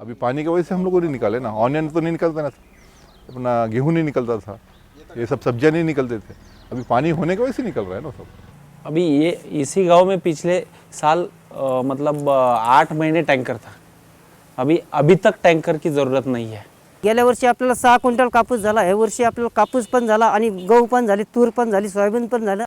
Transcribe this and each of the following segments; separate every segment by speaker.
Speaker 1: अभी पानी की वजह से हम लोग को नहीं निकाले ना, ऑनियन तो नहीं निकलता ना, अपना गेहूँ नहीं निकलता था, ये सब सब्जियाँ नहीं निकलते थे, अभी पानी होने की वजह से निकल रहा है ना सब।
Speaker 2: अभी ये इसी गांव में पिछले साल मतलब 8 महीने टँकर था, अभी तक टँकर की ज़रूरत नहीं है।
Speaker 3: गेल्या वर्षी आपल्याला 6 क्विंटल कापूस झाला, हे वर्षी आपल्याला कापूस पण झाला आणि गहू पण झाली, तूर पण झाली, सोयाबीन पण झालं.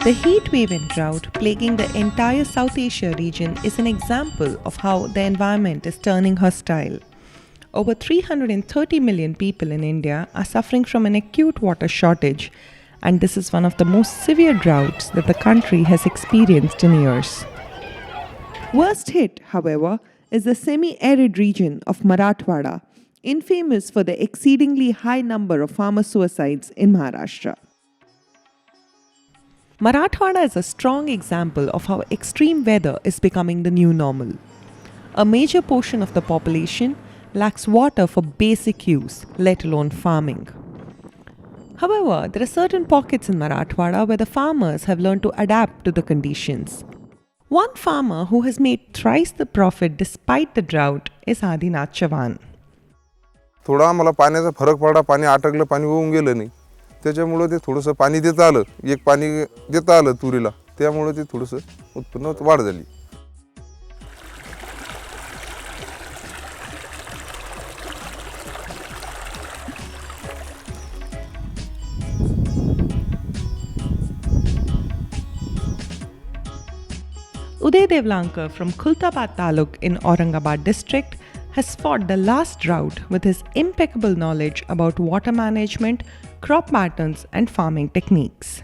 Speaker 4: The heat wave and drought plaguing the entire South Asia region is an example of how the environment is turning hostile. Over 330 million people in India are suffering from an acute water shortage, and this is one of the most severe droughts that the country has experienced in years. Worst hit, however, is the semi-arid region of Marathwada, infamous for the exceedingly high number of farmer suicides in Maharashtra. Marathwada is a strong example of how extreme weather is becoming the new normal. A major portion of the population lacks water for basic use, let alone farming. However, there are certain pockets in Marathwada where the farmers have learned to adapt to the conditions. One farmer who has made thrice the profit despite the drought is Adinath Chavan.
Speaker 5: थोडा आम्हाला पाण्याचा फरक पडला, पाणी अटकलं, पाणी होऊन गेलं नाही, त्याच्यामुळे ते थोडंसं पाणी देता आलं, एक पाणी देता आलं तुरीला, त्यामुळे ते थोडंसं उत्पन्न वाढ झाली.
Speaker 4: Uday Devlankar from Khultabad Taluk in Aurangabad district has fought the last drought with his impeccable knowledge about water management, crop patterns, and farming techniques.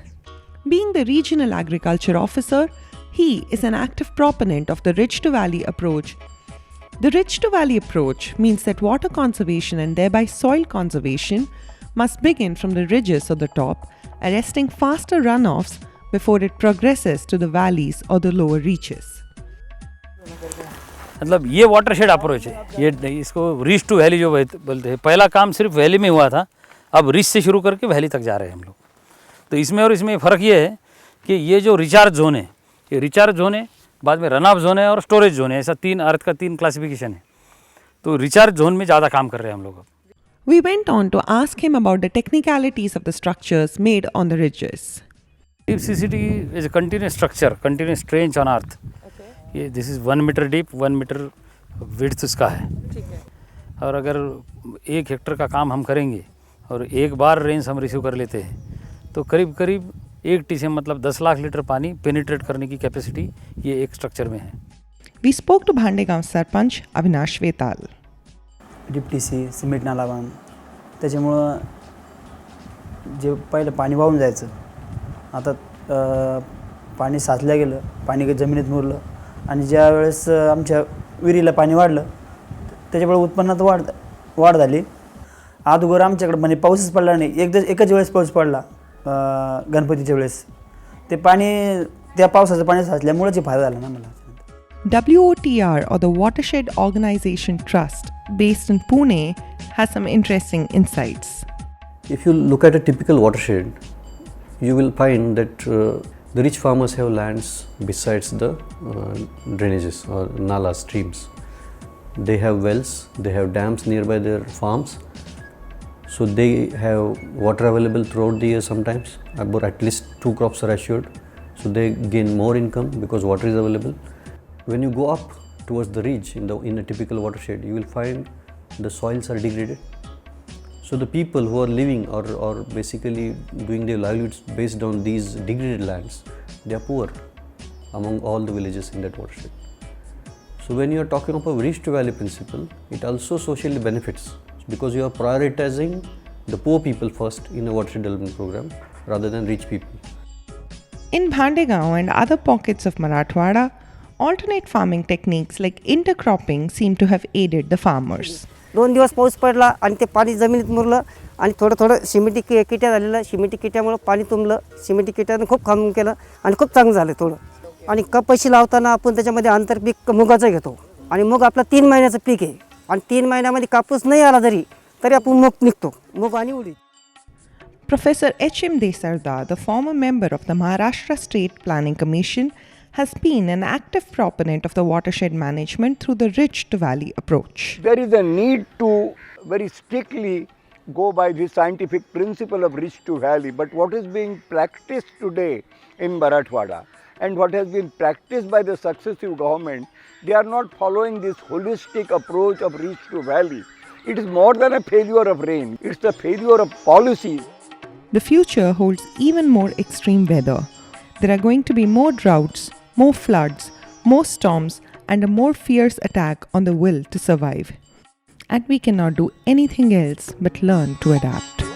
Speaker 4: Being the regional agriculture officer, he is an active proponent of the ridge to valley approach. The ridge to valley approach means that water conservation and thereby soil conservation must begin from the ridges or the top, arresting faster runoffs before it progresses to the valleys or the lower reaches.
Speaker 6: मतलब ये watershed approach है, ये इसको reach to valley जो बोलते हैं. पहला काम सिर्फ वैली में हुआ था, अब रिच से शुरू करके वैली तक जा रहे हैं हम लोग. तो इसमें और इसमें फ़र्क ये है कि ये जो रिचार्ज जोन है, ये रिचार्ज जोन है, बाद में रन ऑफ जोन है और स्टोरेज जोन है, ऐसा अर्थ का 3 क्लासिफिकेशन है. तो रिचार्ज जोन में ज़्यादा काम कर रहे हैं हम लोग.
Speaker 4: We went on to ask him about the technicalities of the structures made on the ridges.
Speaker 6: Deep CCT is a continuous structure, continuous trench on earth. ये this is 1 metre deep, 1 metre width उसका है. ठीक है. और अगर 1 Hector का काम हम करेंगे और एक बार रेंज हम रिसीव कर लेते हैं तो करीब करीब 1 टी से मतलब 10 लाख लीटर पानी पेनिट्रेट करने की कैपेसिटी ये एक स्ट्रक्चर में है.
Speaker 4: We spoke to Bhandegaon Sarpanch Avinash Vetal.
Speaker 7: Deep TC, cement नाला बांध, त्याच्यामुळं जे पहिलं पाणी वाहून जायचं, आता पाणी साचलं गेलं, पाणी जमिनीत मुरलं आणि ज्या वेळेस आमच्या विहिरीला पाणी वाढलं त्याच्यामुळे उत्पन्नात वाढ झाली. अगोदर आमच्याकडे म्हणजे पाऊसच पडला नाही, एकच वेळेस पाऊस पडला गणपतीच्या वेळेस, ते पाणी त्या पावसाचं पाणी साचल्यामुळेच फायदा झाला ना मला.
Speaker 4: WOTR, or the Watershed Organization Trust, based in Pune, has some interesting insights.
Speaker 8: If you look at a typical watershed, you will find that the rich farmers have lands besides the drainages or nala streams. They have wells, they have dams nearby their farms, so they have water available throughout the year sometimes, about at least 2 crops are assured, so they gain more income because water is available. When you go up towards the ridge in a typical watershed, you will find the soils are degraded. So the people who are living or basically doing their livelihoods based on these degraded lands, they are poor among all the villages in that watershed. So when you are talking about ridge to valley principle, it also socially benefits because you are prioritizing the poor people first in a watershed development program rather than rich people.
Speaker 4: In Bhandegaon and other pockets of Marathwada, alternate farming techniques like intercropping seem to have aided the farmers.
Speaker 3: 2 दिवस पाऊस पडला आणि ते पाणी जमिनीत मुरलं आणि थोडं थोडं सिमेंटी किट्या झालेलं, सिमेंटी किट्यामुळं पाणी तुंबलं, सिमेंटी किट्यानं खूप काम केलं आणि खूप चांगलं झालं थोडं. आणि कपाशी लावताना आपण त्याच्यामध्ये आंतरपीक मुगाचं घेतो आणि मूग आपला 3 महिन्याचं पीक आहे आणि 3 महिन्यामध्ये कापूस नाही आला तरी आपण मूग निघतो, मूग आणि उडीद.
Speaker 4: Professor H.M. Desarda, the former member of the Maharashtra State Planning Commission, has been an active proponent of the watershed management through the ridge to valley approach.
Speaker 9: There is a need to very strictly go by the scientific principle of ridge to valley, but what is being practiced today in Marathwada and what has been practiced by the successive government, they are not following this holistic approach of ridge to valley. It is more than a failure of rain, it's the failure of policy.
Speaker 4: The future holds even more extreme weather. There are going to be more droughts, more floods, more storms, and a more fierce attack on the will to survive. And we cannot do anything else but learn to adapt.